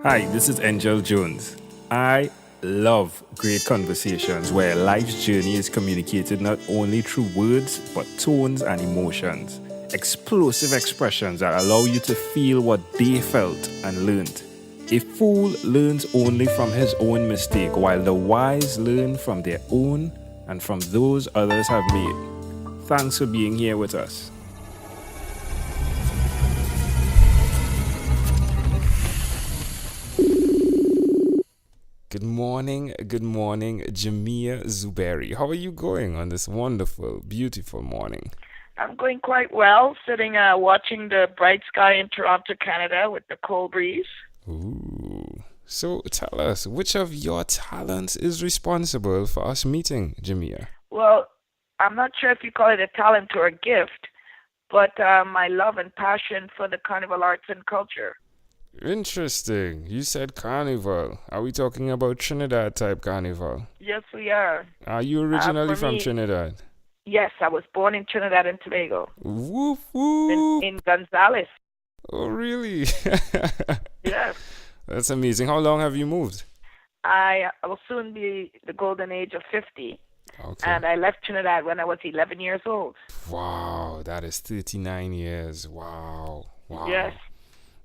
Hi, this is Angel Jones. I love great conversations where life's journey is communicated not only through words, but tones and emotions. Explosive expressions that allow you to feel what they felt and learned. A fool learns only from his own mistake, while the wise learn from their own and from those others have made. Thanks for being here with us. Good morning, Jamea Zuberi. How are you going on this wonderful, beautiful morning? I'm going quite well, sitting watching the bright sky in Toronto, Canada with the cold breeze. Ooh. So tell us, which of your talents is responsible for us meeting, Jamea? Well, I'm not sure if you call it a talent or a gift, but my love and passion for the carnival arts and culture. Interesting. You said carnival. Are we talking about Trinidad type carnival? Yes, we are. Are you originally For from me, Trinidad? yes, I was born in Trinidad and Tobago, Whoop in, whoop. in Gonzales. Oh, really? Yes. That's amazing. How long have you moved? I will soon be the golden age of 50, Okay. and I left Trinidad when I was 11 years old. Wow, that is 39 years. Wow. Yes. Wow.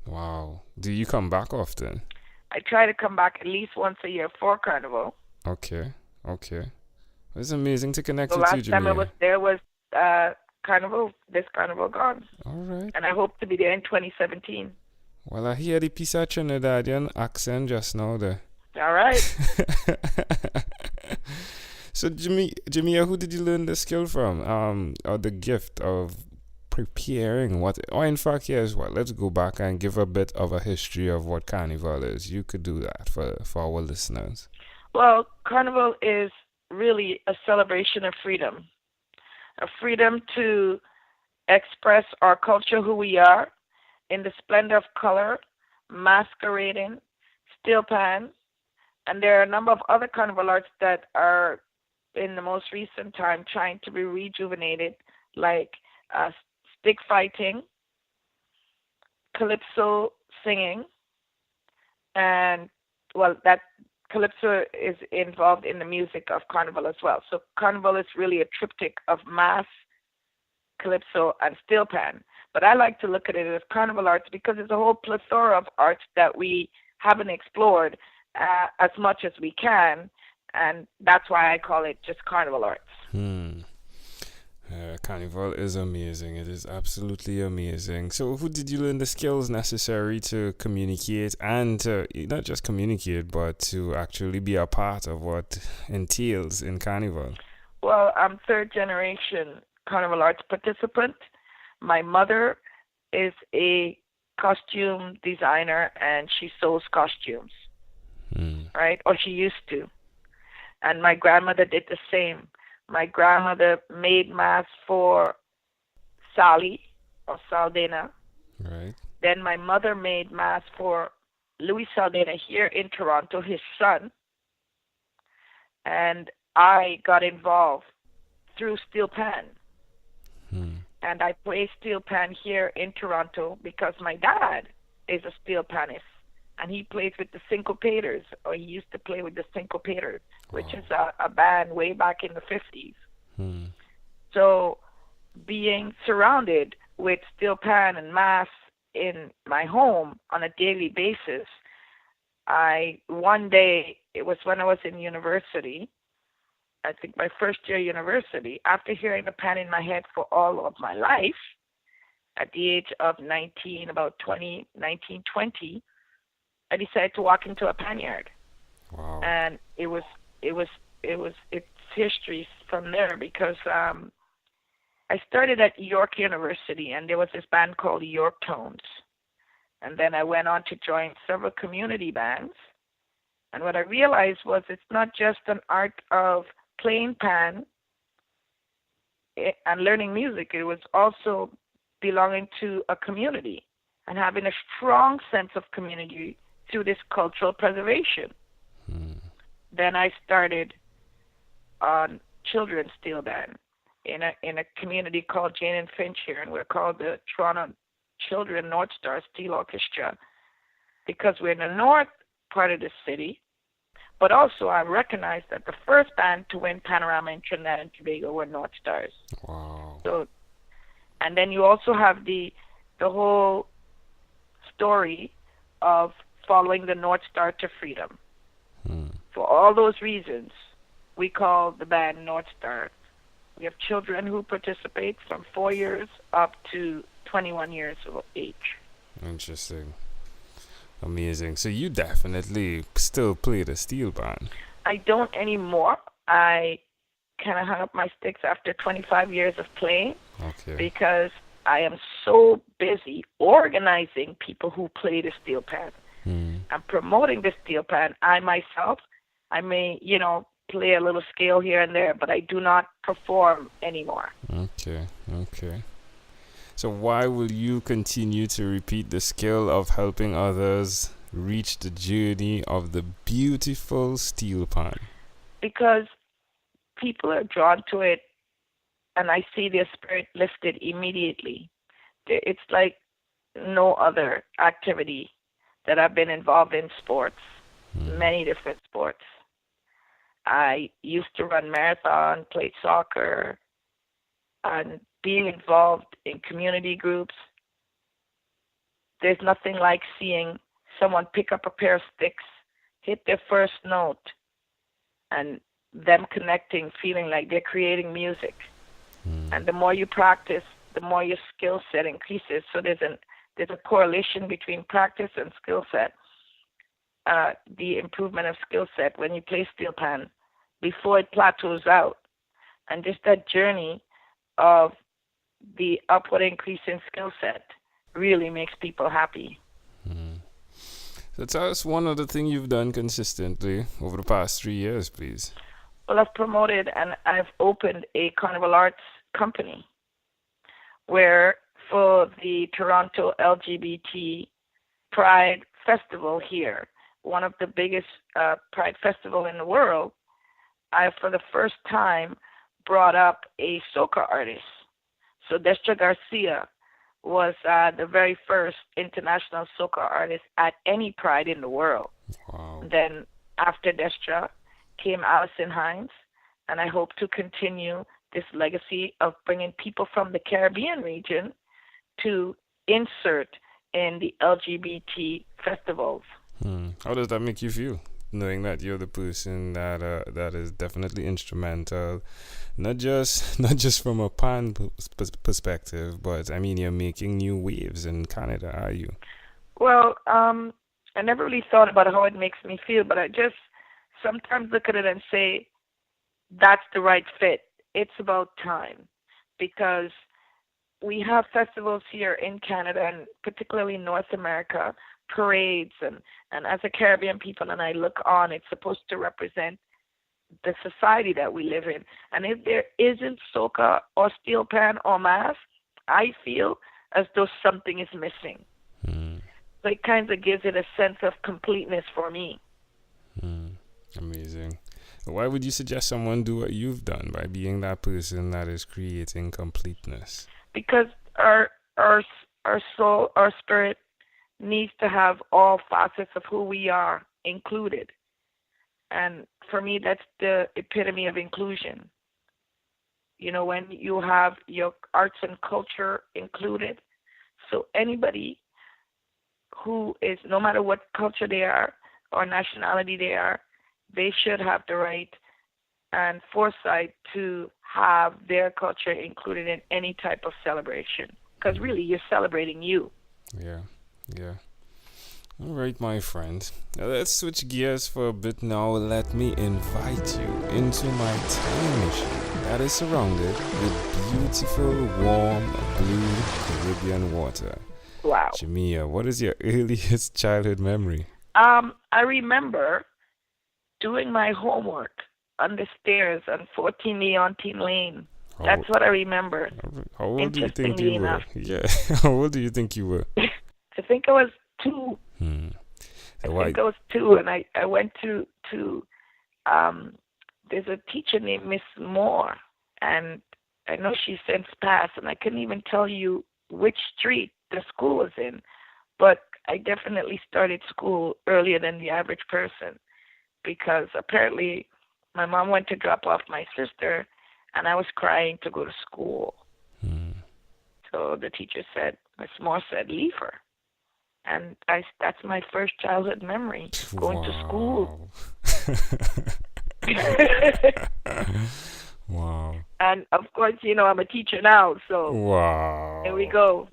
Wow. Do you come back often? I try to come back at least once a year for Carnival. Okay. Okay. It's amazing to connect The with you, last time I was Jamea. there was this Carnival gone. All right. And I hope to be there in 2017. Well, I hear the piece of Trinidadian accent just now there. All right. So, Jamea, who did you learn the skill from? Or the gift of preparing what? Or in fact, yes. Well, let's go back and give a bit of a history of what Carnival is. You could do that for our listeners. Well, Carnival is really a celebration of freedom, a freedom to express our culture, who we are, in the splendor of color, masquerading, steel pan, and there are a number of other carnival arts that are in the most recent time trying to be rejuvenated, like uh, stick fighting, calypso singing, and well, that calypso is involved in the music of carnival as well. So carnival is really a triptych of mass, calypso, and steel pan. But I like to look at it as carnival arts because it's a whole plethora of arts that we haven't explored as much as we can, and that's why I call it just carnival arts. Hmm. Carnival is amazing. It is absolutely amazing. So, who did you learn the skills necessary to communicate and to not just communicate, but to actually be a part of what entails in Carnival? Well, I'm third generation carnival arts participant. My mother is a costume designer and she sews costumes, right? Or she used to. And my grandmother did the same. My grandmother made masks for Sally or Saldana. Right. Then my mother made masks for Louis Saldana here in Toronto, his son. And I got involved through steel pan. And I play steel pan here in Toronto because my dad is a steel panist. And he plays with the Syncopators, or he used to play with the Syncopators, which is a band way back in the 50s. So being surrounded with steel pan and mass in my home on a daily basis, one day, it was when I was in university, I think my first year university, after hearing the pan in my head for all of my life, at the age of 19, about 19, 20, I decided to walk into a pan yard. Wow. And it's history from there because I started at York University and there was this band called the York Tones. And then I went on to join several community bands. And what I realized was it's not just an art of playing pan and learning music. It was also belonging to a community and having a strong sense of community through this cultural preservation. Then I started on children's steel band in a community called Jane and Finch here, and we're called the Toronto Children North Star Steel Orchestra. because we're in the north part of the city. But also, I recognize that the first band to win Panorama in Trinidad and Tobago were North Stars. Wow. So, and then you also have the whole story of following the North Star to freedom. For all those reasons, we call the band North Star. We have children who participate from 4 years up to 21 years of age. Interesting. Amazing. So you definitely still play the steel band. I don't anymore. I kind of hung up my sticks after 25 years of playing. Okay. Because I am so busy organizing people who play the steel pan and promoting the steel pan. I myself, I may, play a little scale here and there, but I do not perform anymore. Okay. So why will you continue to repeat the skill of helping others reach the journey of the beautiful steel pan? Because people are drawn to it, and I see their spirit lifted immediately. It's like no other activity that I've been involved in sports, many different sports. I used to run marathon, played soccer, and being involved in community groups. There's nothing like seeing someone pick up a pair of sticks, hit their first note, and them connecting, feeling like they're creating music. And the more you practice, the more your skill set increases. So there's a correlation between practice and skill set. The improvement of skill set when you play steel pan before it plateaus out. And just that journey of the upward increase in skill set really makes people happy. So tell us one other thing you've done consistently over the past 3 years, please. Well, I've promoted and I've opened a Carnival Arts company where for the Toronto LGBT Pride Festival here, one of the biggest Pride Festival in the world, I, for the first time, brought up a soca artist. So Destra Garcia was the very first international soca artist at any Pride in the world. Wow. Then after Destra came Allison Hines, and I hope to continue this legacy of bringing people from the Caribbean region to insert in the LGBT festivals. How does that make you feel, knowing that you're the person that is definitely instrumental, not just from a pan perspective, but I mean, you're making new waves in Canada, are you? Well, I never really thought about how it makes me feel, but I just sometimes look at it and say, that's the right fit. It's about time, because we have festivals here in Canada and particularly North America, parades, and as a Caribbean people, and I look on, it's supposed to represent the society that we live in. And if there isn't soca or steel pan or mass, I feel as though something is missing. So it kind of gives it a sense of completeness for me. Amazing. Why would you suggest someone do what you've done by being that person that is creating completeness? Because our soul, our spirit needs to have all facets of who we are included. And for me, that's the epitome of inclusion. You know, when you have your arts and culture included, so anybody who is, no matter what culture they are or nationality they are, they should have the right and foresight to have their culture included in any type of celebration. Because really, you're celebrating you. Yeah. All right, my friend. Now let's switch gears for a bit now. Let me invite you into my time machine that is surrounded with beautiful, warm, blue Caribbean water. Wow. Jamea, what is your earliest childhood memory? I remember doing my homework on the stairs on 14 Leontine Lane. That's what I remember. How old do you think you were? Enough. Yeah. How old do you think you were? I think I was 2. I think I was 2, and I went to there's a teacher named Miss Moore, and I know she's since passed, and I couldn't even tell you which street the school was in, but I definitely started school earlier than the average person because apparently my mom went to drop off my sister and I was crying to go to school. So the teacher said, Miss Moore said, leave her. And that's my first childhood memory, going to school. Wow. And of course, I'm a teacher now, so wow. Here we go.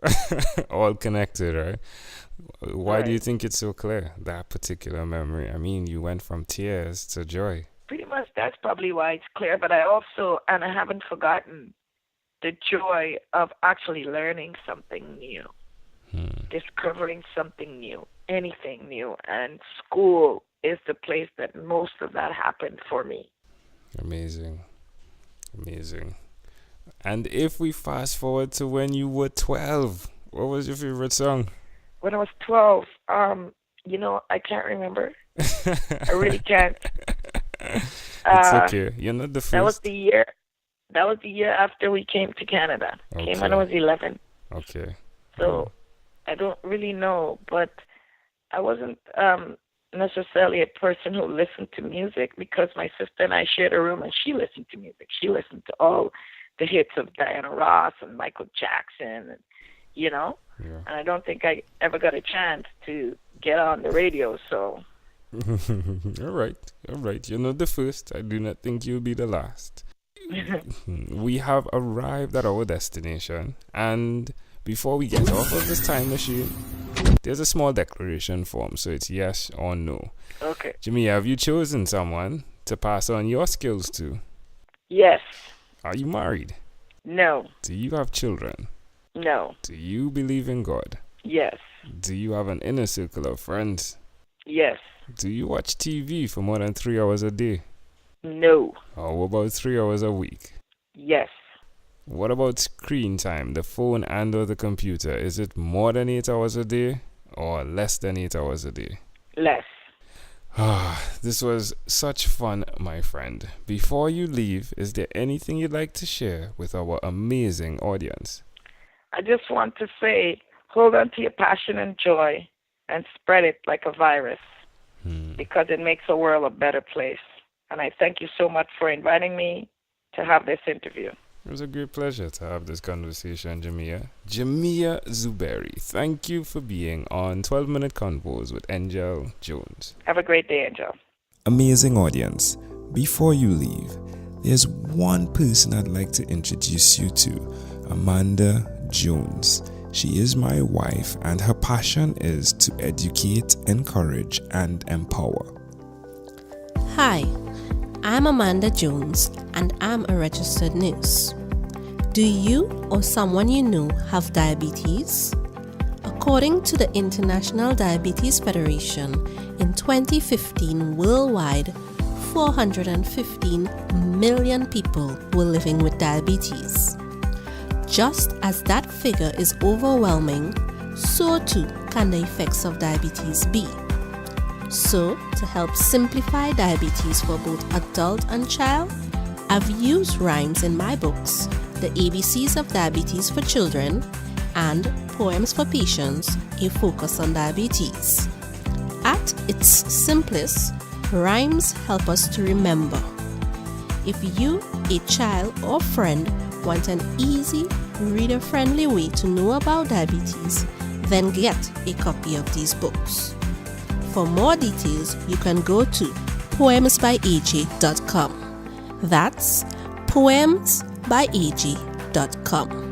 All connected, right? Why Right. do you think it's so clear, that particular memory? I mean, you went from tears to joy. Pretty much that's probably why it's clear, but I haven't forgotten the joy of actually learning something new, discovering something new, anything new. And school is the place that most of that happened for me. Amazing. And if we fast forward to when you were 12, what was your favorite song? When I was 12, I can't remember. I really can't. It's okay. You're not the first. That was the year after we came to Canada. Okay. Came when I was 11. Okay. So I don't really know, but I wasn't necessarily a person who listened to music because my sister and I shared a room and she listened to music. She listened to all the hits of Diana Ross and Michael Jackson, and Yeah. And I don't think I ever got a chance to get on the radio, so. All right. You're not the first. I do not think you'll be the last. We have arrived at our destination, and before we get off of this time machine, there's a small declaration form, so it's yes or no. Okay. Jamea, have you chosen someone to pass on your skills to? Yes. Are you married? No. Do you have children? No. Do you believe in God? Yes. Do you have an inner circle of friends? Yes. Do you watch TV for more than 3 hours a day? No. Or about 3 hours a week? Yes. What about screen time, the phone and or the computer? Is it more than 8 hours a day or less than 8 hours a day? Less. This was such fun, my friend. Before you leave, is there anything you'd like to share with our amazing audience? I just want to say, hold on to your passion and joy and spread it like a virus because it makes the world a better place. And I thank you so much for inviting me to have this interview. It was a great pleasure to have this conversation, Jamea. Jamea Zuberi, thank you for being on 12-Minute Convos with Angel Jones. Have a great day, Angel. Amazing audience. Before you leave, there's one person I'd like to introduce you to, Amanda Jones. She is my wife, and her passion is to educate, encourage, and empower. Hi, I'm Amanda Jones, and I'm a registered nurse. Do you or someone you know have diabetes? According to the International Diabetes Federation, in 2015 worldwide, 415 million people were living with diabetes. Just as that figure is overwhelming, so too can the effects of diabetes be. So, to help simplify diabetes for both adult and child, I've used rhymes in my books, The ABCs of Diabetes for Children and Poems for Patients, A Focus on Diabetes. At its simplest, rhymes help us to remember. If you, a child or friend, want an easy, reader-friendly way to know about diabetes, then get a copy of these books. For more details, you can go to poemsbyaj.com. That's poemsbyaj.com.